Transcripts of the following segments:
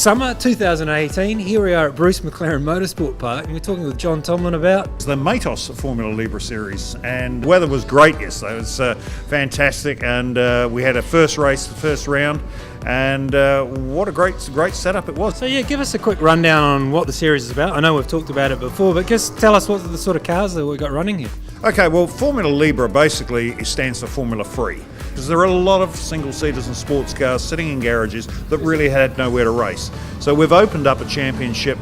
summer 2018. Here we are at Bruce McLaren Motorsport Park, and we're talking with John Tomlin about the Matos Formula Libre series, and the weather was great yesterday. It was fantastic, and we had a first race, the first round, and what a great setup it was. So yeah, give us a quick rundown on what the series is about. I know we've talked about it before, but just tell us what the sort of cars that we've got running here. Okay, well, Formula Libre basically stands for Formula Free, because there are a lot of single-seaters and sports cars sitting in garages that really had nowhere to race. So we've opened up a championship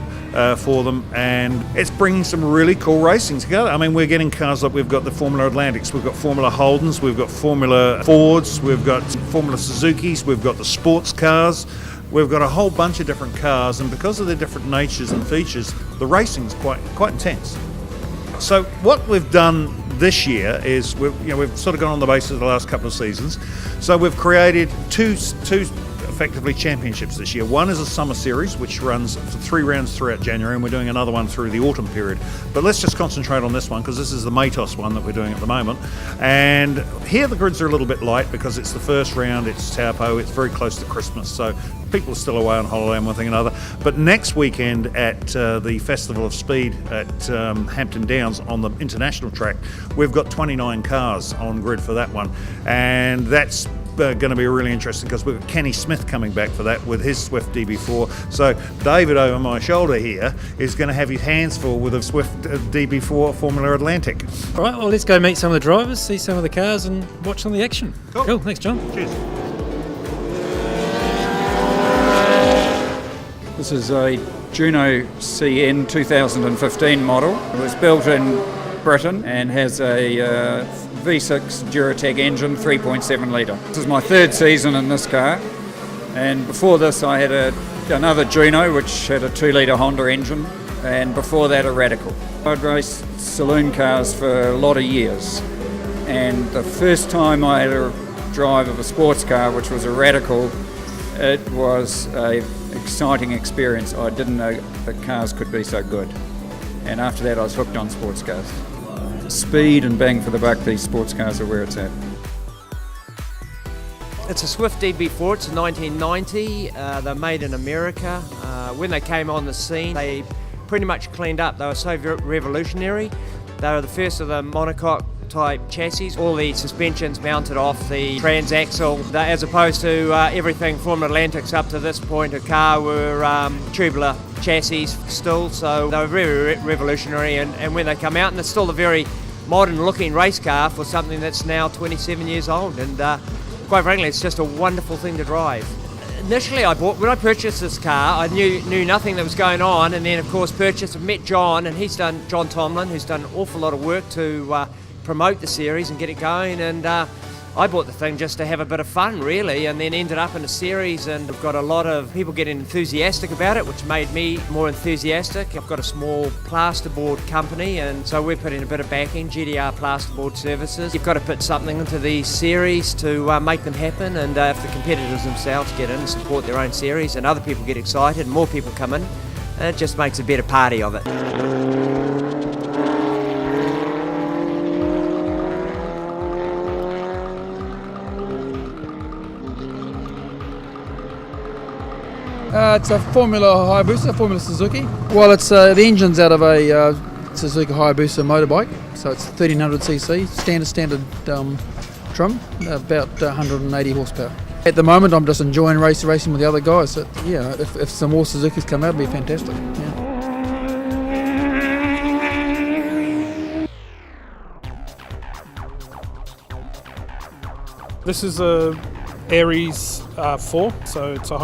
for them, and it's bringing some really cool racing together. I mean, we're getting cars like we've got the Formula Atlantics, we've got Formula Holdens, we've got Formula Fords, we've got Formula Suzukis, we've got the sports cars. We've got a whole bunch of different cars, and because of their different natures and features, the racing's quite intense. So what we've done this year is we've sort of gone on the basis of the last couple of seasons. So we've created two effectively championships this year. One is a summer series, which runs for 3 rounds throughout January, and we're doing another one through the autumn period. But let's just concentrate on this one, because this is the Matos one that we're doing at the moment. And here the grids are a little bit light because it's the first round, it's Taupo, it's very close to Christmas, so people are still away on holiday and one thing and another. But next weekend at the Festival of Speed at Hampton Downs on the international track, we've got 29 cars on grid for that one, and that's going to be really interesting because we've got Kenny Smith coming back for that with his Swift DB4. So David over my shoulder here is going to have his hands full with a Swift DB4 Formula Atlantic. All right, well, let's go meet some of the drivers, see some of the cars, and watch some of the action. Cool. Thanks, John. Cheers. This is a Juno CN 2015 model. It was built in Britain and has a V6 Duratec engine, 3.7 litre. This is my 3rd season in this car, and before this I had another Juno which had a 2 litre Honda engine, and before that a Radical. I'd raced saloon cars for a lot of years, and the first time I had a drive of a sports car, which was a Radical, it was an exciting experience. I didn't know that cars could be so good, and after that I was hooked on sports cars. Speed and bang for the buck, these sports cars are where it's at. It's a Swift DB4, it's a 1990, they're made in America. When they came on the scene, they pretty much cleaned up. They were so revolutionary. They were the first of the monocoque type chassis, all the suspensions mounted off the transaxle, as opposed to everything from Atlantics up to this point of car were tubular chassis still, so they were very revolutionary, and when they come out, and it's still a very modern looking race car for something that's now 27 years old, and quite frankly it's just a wonderful thing to drive. Initially when I purchased this car, I knew nothing that was going on, and then of course met John, and John Tomlin, who's done an awful lot of work to promote the series and get it going, and I bought the thing just to have a bit of fun really, and then ended up in a series, and I've got a lot of people getting enthusiastic about it, which made me more enthusiastic. I've got a small plasterboard company, and so we're putting a bit of backing, GDR Plasterboard Services. You've got to put something into these series to make them happen, and if the competitors themselves get in and support their own series and other people get excited and more people come in, it just makes a better party of it. It's a Formula Hayabusa, Formula Suzuki. Well, it's the engine's out of a Suzuki Hayabusa motorbike, so it's 1300cc, standard trim, about 180 horsepower. At the moment, I'm just enjoying racing with the other guys. So, yeah, if some more Suzukis come out, it'd be fantastic. Yeah. This is a Aries 4, so it's a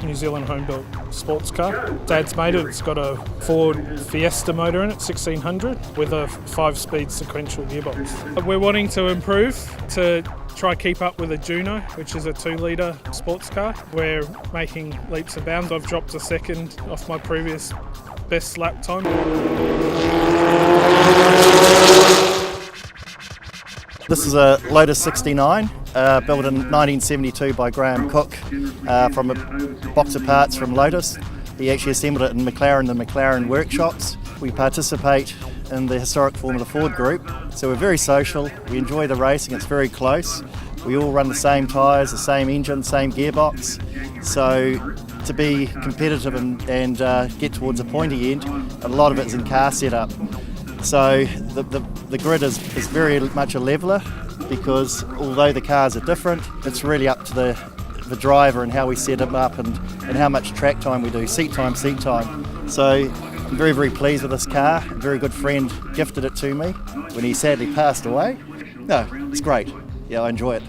New Zealand home-built sports car. Dad's made it. It's got a Ford Fiesta motor in it, 1600, with a 5-speed sequential gearbox. We're wanting to improve to try keep up with a Juno, which is a 2-litre sports car. We're making leaps and bounds. I've dropped a second off my previous best lap time. This is a Lotus 69, built in 1972 by Graham Cook from a box of parts from Lotus. He actually assembled it in the McLaren workshops. We participate in the historic Formula Ford group, so we're very social. We enjoy the racing, it's very close. We all run the same tyres, the same engine, same gearbox. So to be competitive and get towards a pointy end, a lot of it is in car setup. So the grid is very much a leveller, because although the cars are different, it's really up to the driver and how we set them up and how much track time we do, seat time. So I'm very, very pleased with this car. A very good friend gifted it to me when he sadly passed away. No, it's great. Yeah, I enjoy it.